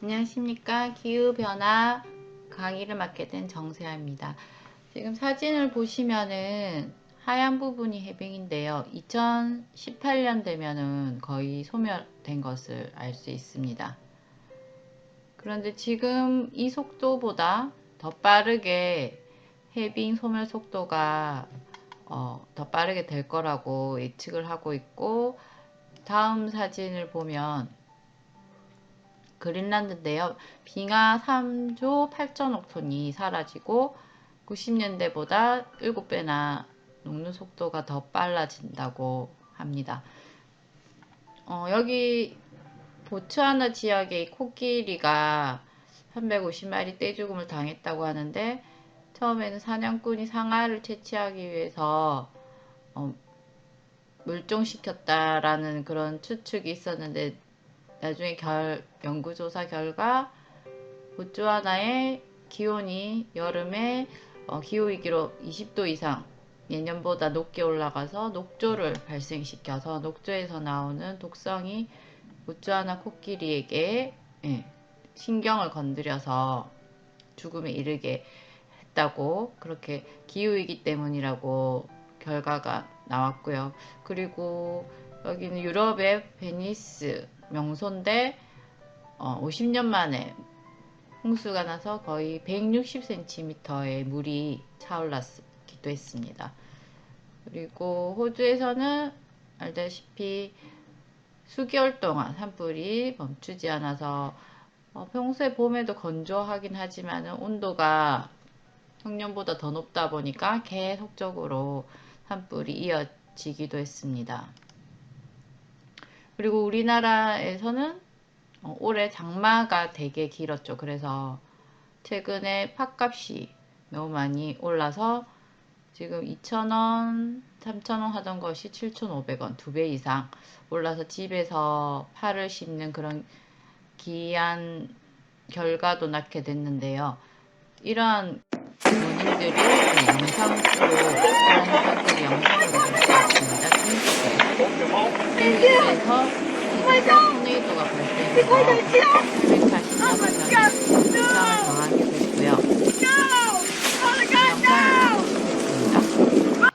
안녕하십니까. 기후변화 강의를 맡게 된 정세아입니다. 지금 사진을 보시면은 하얀 부분이 해빙인데요. 2018년 되면은 거의 소멸된 것을 알 수 있습니다. 그런데 지금 이 속도보다 더 빠르게 해빙 소멸 속도가 더 빠르게 될 거라고 예측을 하고 있고, 다음 사진을 보면 그린란드인데요. 빙하 3조 8천억 톤이 사라지고 90년대보다 7배나 녹는 속도가 더 빨라진다고 합니다. 여기 보츠와나 지역의 코끼리가 350마리 떼죽음을 당했다고 하는데, 처음에는 사냥꾼이 상아를 채취하기 위해서 멸종시켰다라는 그런 추측이 있었는데, 나중에 연구조사 결과 보츠와나의 기온이 여름에 기후위기로 20도 이상 예년보다 높게 올라가서 녹조를 발생시켜서 녹조에서 나오는 독성이 보츠와나 코끼리에게 신경을 건드려서 죽음에 이르게 했다고, 그렇게 기후위기 때문이라고 결과가 나왔고요. 그리고 여기는 유럽의 베니스 명소인데 50년 만에 홍수가 나서 거의 160cm의 물이 차올랐기도 했습니다. 그리고 호주에서는 알다시피 수개월 동안 산불이 멈추지 않아서 평소에 봄에도 건조하긴 하지만 온도가 평년보다 더 높다 보니까 계속적으로 산불이 이어지기도 했습니다. 그리고 우리나라에서는 올해 장마가 되게 길었죠. 그래서 최근에 팥값이 너무 많이 올라서 지금 2,000원, 3,000원 하던 것이 7,500원, 2배 이상 올라서 집에서 파를 심는 그런 기이한 결과도 낳게 됐는데요. 이러한 원인들을 영상으로, 이런 현상들이 영상으로 볼 수 있습니다. 중국에서 해상 토네이도가 발생해서 840여 명이 부상을 당하게 됐고요. 영상을 보겠습니다.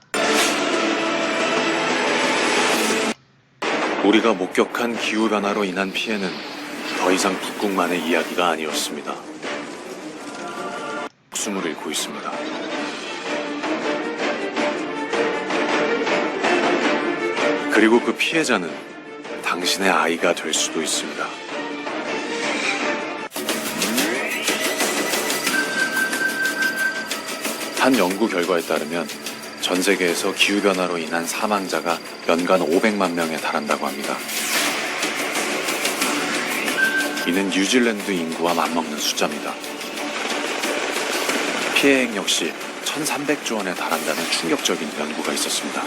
우리가 목격한 기후변화로 인한 피해는 더 이상 북극만의 이야기가 아니었습니다. 목숨을 잃고 있습니다. 그리고 그 피해자는 당신의 아이가 될 수도 있습니다. 한 연구 결과에 따르면 전 세계에서 기후변화로 인한 사망자가 연간 500만 명에 달한다고 합니다. 이는 뉴질랜드 인구와 맞먹는 숫자입니다. 피해액 역시 1,300조 원에 달한다는 충격적인 연구가 있었습니다.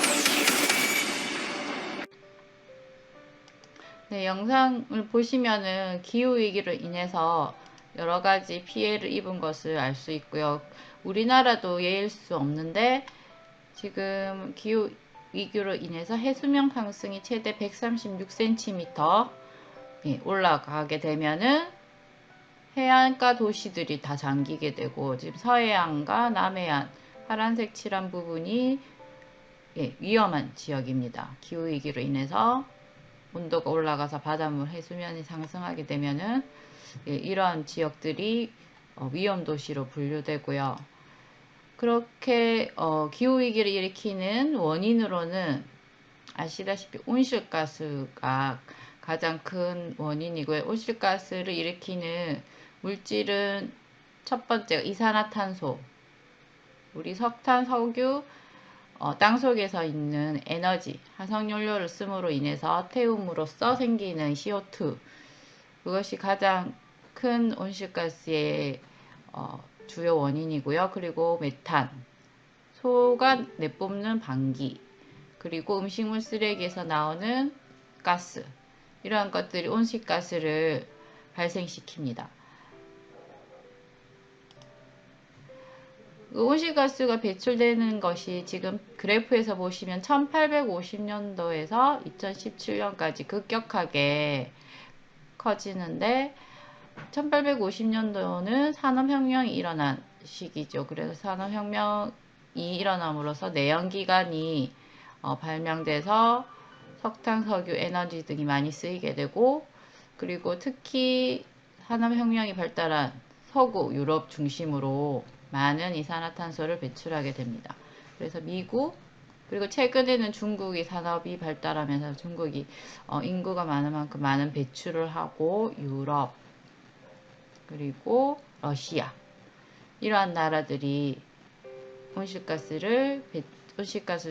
네, 영상을 보시면은 기후위기로 인해서 여러 가지 피해를 입은 것을 알 수 있고요. 우리나라도 예일 수 없는데, 지금 기후위기로 인해서 해수면 상승이 최대 136cm 올라가게 되면은 해안가 도시들이 다 잠기게 되고, 지금 서해안과 남해안 파란색 칠한 부분이 위험한 지역입니다. 기후위기로 인해서 온도가 올라가서 바닷물 해수면이 상승하게 되면은 이러한 지역들이 위험도시로 분류되고요. 그렇게 기후위기를 일으키는 원인으로는 아시다시피 온실가스가 가장 큰 원인이고요. 온실가스를 일으키는 물질은 첫 번째가 이산화탄소, 우리 석탄, 석유, 땅속에서 있는 에너지, 화석연료를 씀으로 인해서 태움으로써 생기는 CO2, 그것이 가장 큰 온실가스의 주요 원인이고요. 그리고 메탄, 소가 내뿜는 방기, 그리고 음식물 쓰레기에서 나오는 가스, 이러한 것들이 온실가스를 발생시킵니다. 온실가스가 배출되는 것이 지금 그래프에서 보시면 1850년도에서 2017년까지 급격하게 커지는데 1850년도는 산업혁명이 일어난 시기죠. 그래서 산업혁명이 일어남으로써 내연기관이 발명돼서 석탄, 석유, 에너지 등이 많이 쓰이게 되고, 그리고 특히 산업혁명이 발달한 서구 유럽 중심으로 많은 이산화탄소를 배출하게 됩니다. 그래서 미국, 그리고 최근에는 중국이 산업이 발달하면서 중국이 인구가 많은 만큼 많은 배출을 하고, 유럽, 그리고 러시아, 이러한 나라들이 온실가스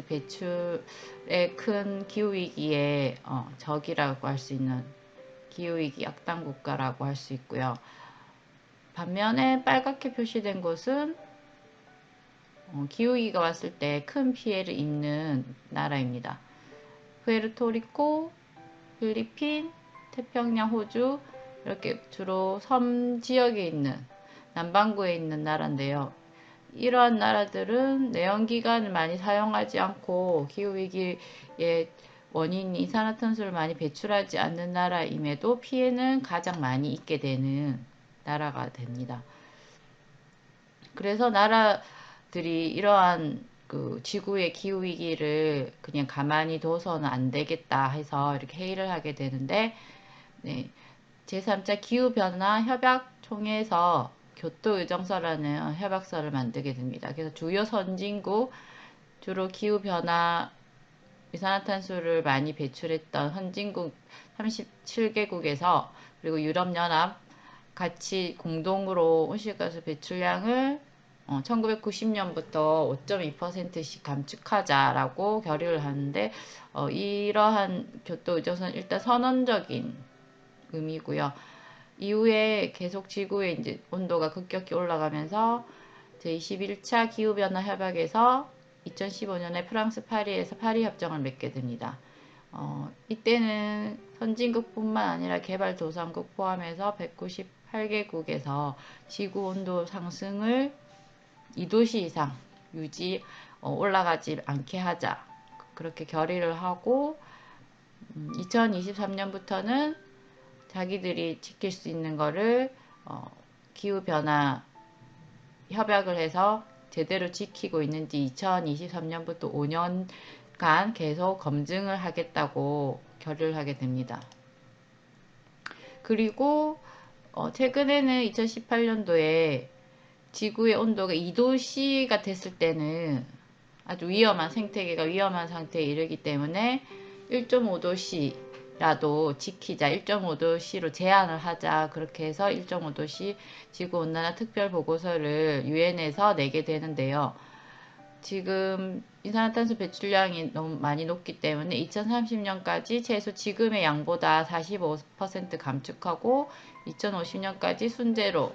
배출의 큰 기후위기의 적이라고 할 수 있는 기후위기 악당 국가라고 할 수 있고요. 반면에 빨갛게 표시된 곳은 기후위기가 왔을 때 큰 피해를 입는 나라입니다. 푸에르토리코, 필리핀, 태평양, 호주, 이렇게 주로 섬 지역에 있는 남반구에 있는 나라인데요. 이러한 나라들은 내연기관을 많이 사용하지 않고 기후위기의 원인인 이산화탄소를 많이 배출하지 않는 나라임에도 피해는 가장 많이 입게 되는 나라가 됩니다. 그래서 나라들이 이러한 그 지구의 기후위기를 그냥 가만히 둬서는 안 되겠다 해서 이렇게 회의를 하게 되는데, 네, 제3차 기후변화 협약총회에서 교토의정서라는 협약서를 만들게 됩니다. 그래서 주요 선진국, 주로 기후변화 이산화탄소를 많이 배출했던 선진국 37개국에서 그리고 유럽연합 같이 공동으로 온실가스 배출량을 1990년부터 5.2%씩 감축하자라고 결의를 하는데, 이러한 교토의정서는 일단 선언적인 의미고요. 이후에 계속 지구의 이제 온도가 급격히 올라가면서 제21차 기후변화 협약에서 2015년에 프랑스 파리에서 파리 협정을 맺게 됩니다. 이때는 선진국뿐만 아니라 개발도상국 포함해서 198개국에서 지구 온도 상승을 2도씨 이상 올라가지 않게 하자, 그렇게 결의를 하고, 2023년부터는 자기들이 지킬 수 있는 거를 기후변화 협약을 해서 제대로 지키고 있는지 2023년부터 5년간 계속 검증을 하겠다고 결의를 하게 됩니다. 그리고 최근에는 2018년도에 지구의 온도가 2도씨가 됐을 때는 아주 위험한 생태계가 위험한 상태에 이르기 때문에 1.5도씨라도 지키자, 1.5도씨로 제한을 하자, 그렇게 해서 1.5도씨 지구온난화 특별보고서를 유엔에서 내게 되는데요. 지금 이산화탄소 배출량이 너무 많이 높기 때문에 2030년까지 최소 지금의 양보다 45% 감축하고 2050년까지 순제로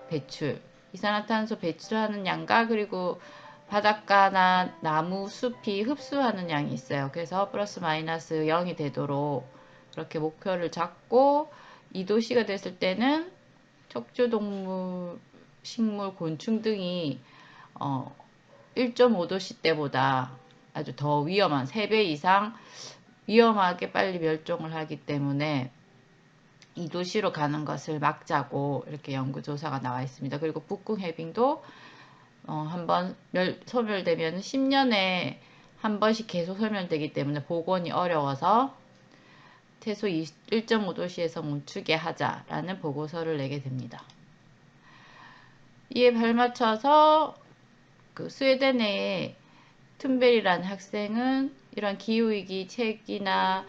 배출, 이산화탄소 배출하는 양과 그리고 바닷가나 나무, 숲이 흡수하는 양이 있어요. 그래서 플러스 마이너스 0이 되도록 그렇게 목표를 잡고, 2도씨가 됐을 때는 척추동물, 식물, 곤충 등이 1.5도씨 때보다 아주 더 위험한 3배 이상 위험하게 빨리 멸종을 하기 때문에 2도씨로 가는 것을 막자고 이렇게 연구조사가 나와 있습니다. 그리고 북극 해빙도 한번 소멸되면 10년에 한 번씩 계속 소멸되기 때문에 복원이 어려워서 최소 1.5도씨에서 멈추게 하자라는 보고서를 내게 됩니다. 이에 발맞춰서 그 스웨덴의 툰베리라는 학생은 이런 기후위기 책이나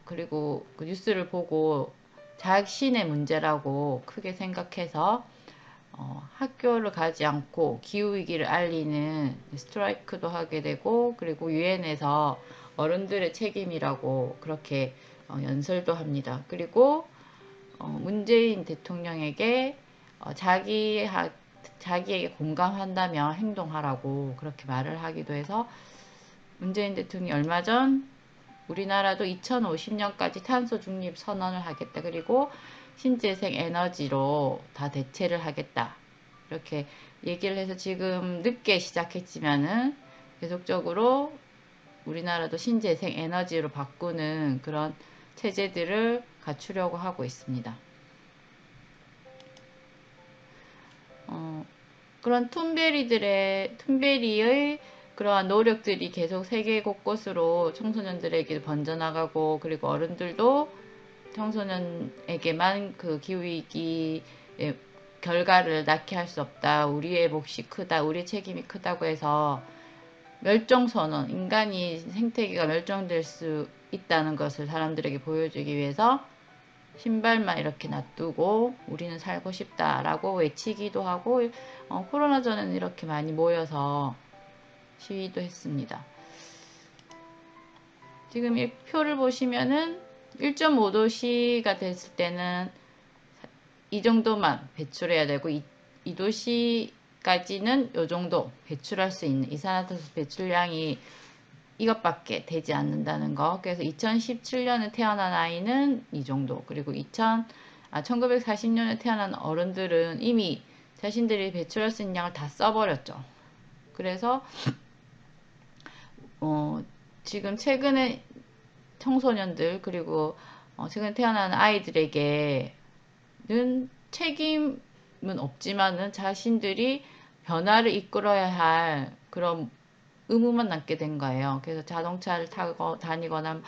그리고 그 뉴스를 보고 자신의 문제라고 크게 생각해서 학교를 가지 않고 기후위기를 알리는 스트라이크도 하게 되고, 그리고 유엔에서 어른들의 책임이라고 그렇게 연설도 합니다. 그리고 문재인 대통령에게 자기에게 공감한다면 행동하라고 그렇게 말을 하기도 해서, 문재인 대통령이 얼마 전 우리나라도 2050년까지 탄소 중립 선언을 하겠다, 그리고 신재생 에너지로 다 대체를 하겠다, 이렇게 얘기를 해서 지금 늦게 시작했지만은 계속적으로 우리나라도 신재생 에너지로 바꾸는 그런 체제들을 갖추려고 하고 있습니다. 그런 툰베리의 그러한 노력들이 계속 세계 곳곳으로 청소년들에게 번져나가고, 그리고 어른들도 청소년에게만 그 기후위기의 결과를 낳게 할 수 없다, 우리의 몫이 크다, 우리의 책임이 크다고 해서 멸종선언, 인간이 생태계가 멸종될 수 있다는 것을 사람들에게 보여주기 위해서 신발만 이렇게 놔두고 우리는 살고 싶다라고 외치기도 하고, 코로나 전에는 이렇게 많이 모여서 시위도 했습니다. 지금 이 표를 보시면은 1.5도시가 됐을 때는 이 정도만 배출해야 되고, 2도시까지는 이 정도 배출할 수 있는 이산화탄소 배출량이 이것밖에 되지 않는다는 거. 그래서 2017년에 태어난 아이는 이 정도, 그리고 1940년에 태어난 어른들은 이미 자신들이 배출할 수 있는 양을 다 써버렸죠. 그래서 지금 최근에 청소년들, 그리고 최근에 태어난 아이들에게는 책임은 없지만은 자신들이 변화를 이끌어야 할 그런 의무만 남게 된 거예요. 그래서 자동차를 타고 다니거나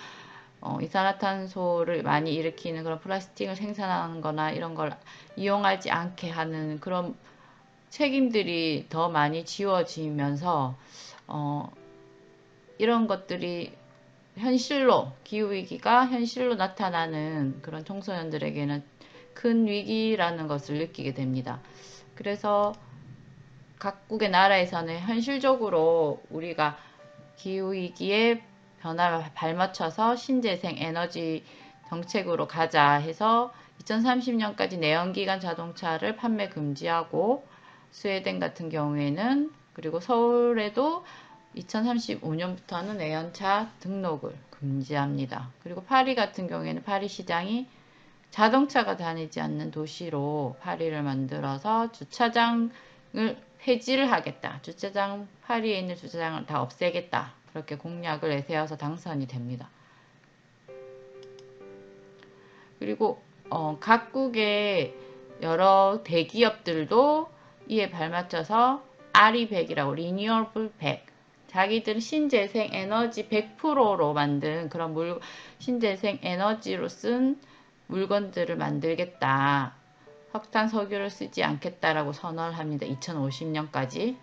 이산화탄소를 많이 일으키는 그런 플라스틱을 생산하는 거나 이런 걸 이용하지 않게 하는 그런 책임들이 더 많이 지워지면서 이런 것들이 현실로, 기후위기가 현실로 나타나는 그런 청소년들에게는 큰 위기라는 것을 느끼게 됩니다. 그래서 각국의 나라에서는 현실적으로 우리가 기후위기에 변화를 발맞춰서 신재생 에너지 정책으로 가자 해서 2030년까지 내연기관 자동차를 판매 금지하고, 스웨덴 같은 경우에는, 그리고 서울에도 2035년부터는 내연차 등록을 금지합니다. 그리고 파리 같은 경우에는 파리 시장이 자동차가 다니지 않는 도시로 파리를 만들어서 주차장을 폐지를 하겠다, 파리에 있는 주차장을 다 없애겠다, 그렇게 공약을 내세워서 당선이 됩니다. 그리고 각국의 여러 대기업들도 이에 발맞춰서 RE100이라고, Renewable 100, 자기들은 신재생 에너지 100%로 만든 그런 신재생 에너지로 쓴 물건들을 만들겠다, 석탄 석유를 쓰지 않겠다라고 선언을 합니다. 2050년까지.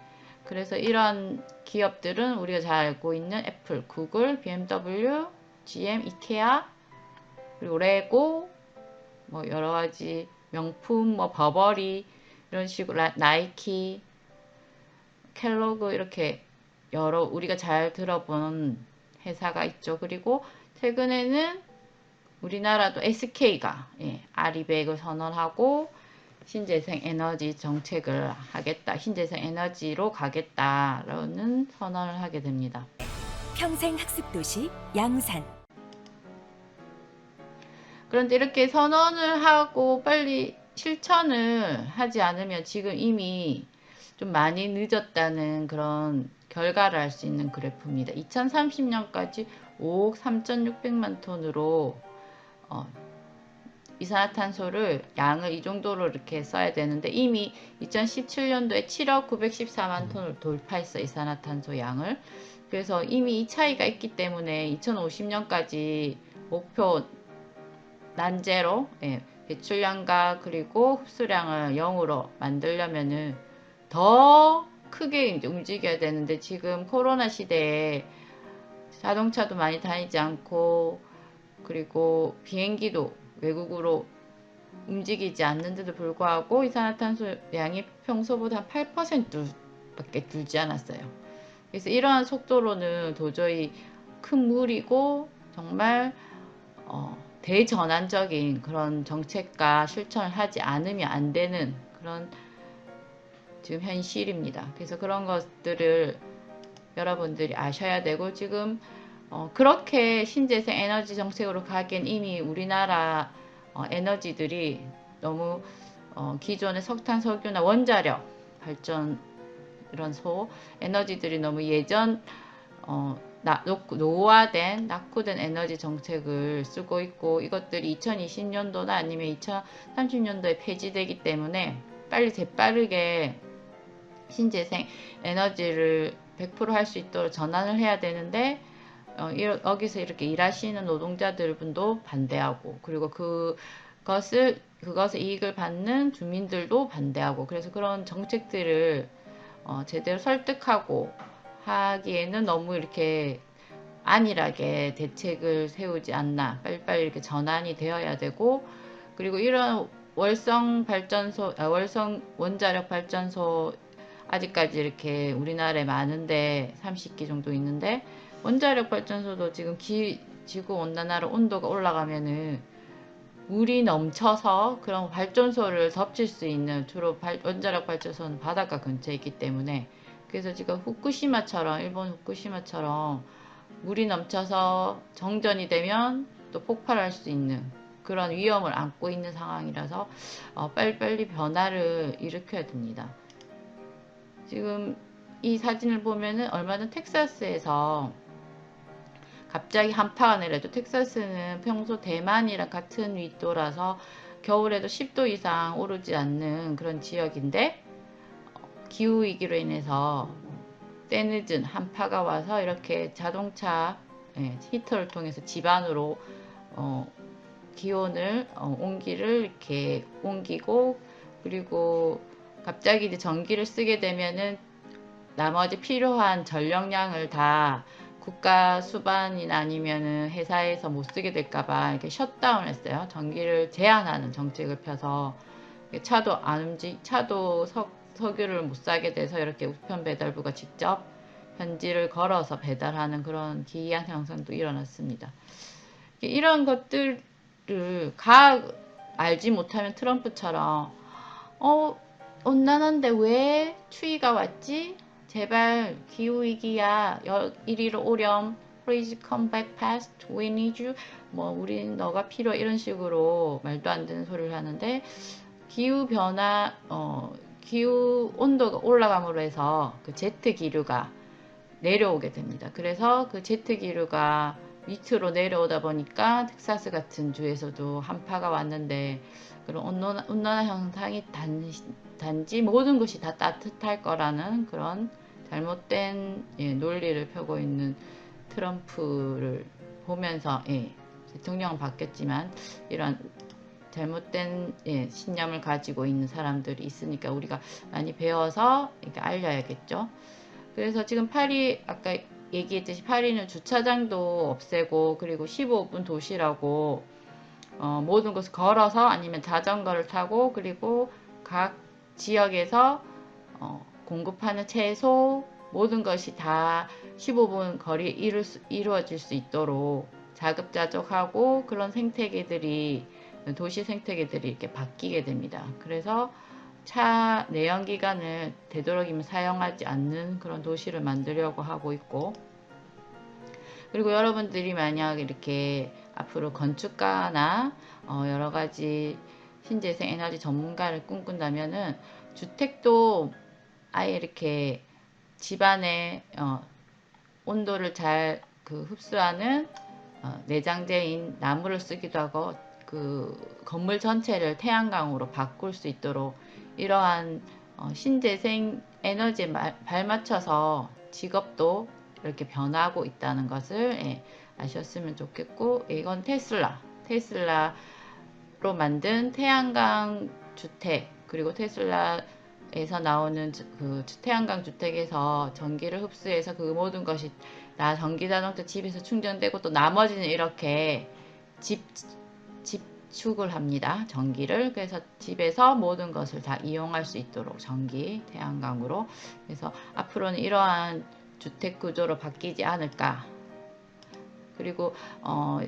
그래서 이런 기업들은 우리가 잘 알고 있는 애플, 구글, BMW, GM, 이케아, 그리고 레고, 뭐 여러 가지 명품, 뭐 버버리, 이런 식으로 나이키, 켈로그, 이렇게 여러 우리가 잘 들어본 회사가 있죠. 그리고 최근에는 우리나라도 SK가 RE100을 선언하고 신재생 에너지 정책을 하겠다, 신재생 에너지로 가겠다라는 선언을 하게 됩니다. 평생학습도시 양산. 그런데 이렇게 선언을 하고 빨리 실천을 하지 않으면 지금 이미 좀 많이 늦었다는 그런 결과를 알 수 있는 그래프입니다. 2030년까지 5억 3,600만 톤으로 이산화탄소를 양을 이 정도로 이렇게 써야 되는데, 이미 2017년도에 7억 914만 톤을 돌파했어, 이산화탄소 양을. 그래서 이미 이 차이가 있기 때문에 2050년까지 목표 난제로 배출량과 그리고 흡수량을 0으로 만들려면은 더 크게 이제 움직여야 되는데, 지금 코로나 시대에 자동차도 많이 다니지 않고, 그리고 비행기도 외국으로 움직이지 않는데도 불구하고 이산화탄소 양이 평소보다 한 8%밖에 줄지 않았어요. 그래서 이러한 속도로는 도저히 큰 무리고 정말 대전환적인 그런 정책과 실천을 하지 않으면 안 되는 그런 지금 현실입니다. 그래서 그런 것들을 여러분들이 아셔야 되고, 지금 그렇게 신재생 에너지 정책으로 가기엔 이미 우리나라 에너지들이 너무 기존의 석탄, 석유나 원자력 발전 이런 에너지들이 너무 예전 노후화된 낙후된 에너지 정책을 쓰고 있고, 이것들이 2020년도나 아니면 2030년도에 폐지되기 때문에 빨리 재빠르게 신재생 에너지를 100% 할 수 있도록 전환을 해야 되는데, 여기서 이렇게 일하시는 노동자들분도 반대하고, 그리고 그것을 이익을 받는 주민들도 반대하고, 그래서 그런 정책들을 제대로 설득하고 하기에는 너무 이렇게 안일하게 대책을 세우지 않나, 빨리빨리 이렇게 전환이 되어야 되고, 그리고 이런 월성 원자력 발전소 아직까지 이렇게 우리나라에 많은데 30기 정도 있는데, 원자력 발전소도 지금 지구 온난화로 온도가 올라가면은 물이 넘쳐서 그런 발전소를 덮칠 수 있는, 주로 원자력 발전소는 바닷가 근처에 있기 때문에, 그래서 지금 일본 후쿠시마처럼 물이 넘쳐서 정전이 되면 또 폭발할 수 있는 그런 위험을 안고 있는 상황이라서 빨리빨리 변화를 일으켜야 됩니다. 지금 이 사진을 보면은 얼마 전 텍사스에서 갑자기 한파가 내려도, 텍사스는 평소 대만이랑 같은 緯도라서 겨울에도 10도 이상 오르지 않는 그런 지역인데, 기후위기로 인해서 때늦은 한파가 와서 이렇게 자동차 히터를 통해서 집안으로 기온을 온기를 이렇게 옮기고, 그리고 갑자기 이제 전기를 쓰게 되면은 나머지 필요한 전력량을 다 국가 수반이나 아니면은 회사에서 못 쓰게 될까봐 이렇게 셧다운 했어요. 전기를 제한하는 정책을 펴서 차도 석유를 못 사게 돼서 이렇게 우편 배달부가 직접 편지를 걸어서 배달하는 그런 기이한 현상도 일어났습니다. 이런 것들을 알지 못하면 트럼프처럼 온난화인데 왜 추위가 왔지? 제발 기후위기야, 이리로 오렴, please come back fast, we need you, 우린 너가 필요해, 이런 식으로 말도 안 되는 소리를 하는데, 기후변화, 기후 온도가 올라감으로 해서 그 제트 기류가 내려오게 됩니다. 그래서 그 제트 기류가 밑으로 내려오다 보니까 텍사스 같은 주에서도 한파가 왔는데, 그런 온난화 현상이 단지 모든 것이 다 따뜻할 거라는 그런 잘못된 논리를 펴고 있는 트럼프를 보면서, 대통령은 바뀌었지만 이런 잘못된 신념을 가지고 있는 사람들이 있으니까 우리가 많이 배워서 이렇게 알려야겠죠. 그래서 지금 아까 얘기했듯이 파리는 주차장도 없애고, 그리고 15분 도시라고 모든 것을 걸어서 아니면 자전거를 타고, 그리고 각 지역에서 공급하는 채소 모든 것이 다 15분 거리에 이루어질 수 있도록 자급자족하고, 그런 도시 생태계들이 이렇게 바뀌게 됩니다. 그래서 차 내연기관을 되도록이면 사용하지 않는 그런 도시를 만들려고 하고 있고, 그리고 여러분들이 만약 이렇게 앞으로 건축가나 여러 가지 신재생 에너지 전문가를 꿈꾼다면은, 주택도 아예 이렇게 집안의 온도를 잘 흡수하는 내장재인 나무를 쓰기도 하고, 그 건물 전체를 태양광으로 바꿀 수 있도록 이러한 신재생 에너지에 발맞춰서 직업도 이렇게 변하고 있다는 것을 아셨으면 좋겠고, 이건 테슬라로 만든 태양광 주택, 그리고 테슬라에서 나오는 그 태양광 주택에서 전기를 흡수해서 그 모든 것이 전기자동차 집에서 충전되고, 또 나머지는 이렇게 집축을 합니다. 전기를. 그래서 집에서 모든 것을 다 이용할 수 있도록 태양광으로. 그래서 앞으로는 이러한 주택 구조로 바뀌지 않을까. 그리고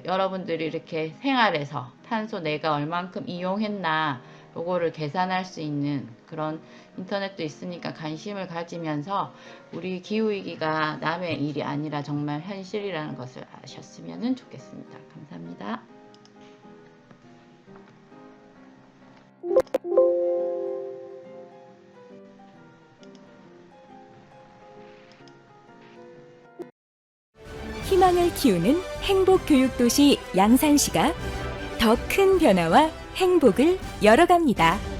여러분들이 이렇게 생활에서 탄소 내가 얼만큼 이용했나 요거를 계산할 수 있는 그런 인터넷도 있으니까 관심을 가지면서 우리 기후위기가 남의 일이 아니라 정말 현실이라는 것을 아셨으면 좋겠습니다. 감사합니다. 희망을 키우는 행복교육도시 양산시가 더 큰 변화와 행복을 열어갑니다.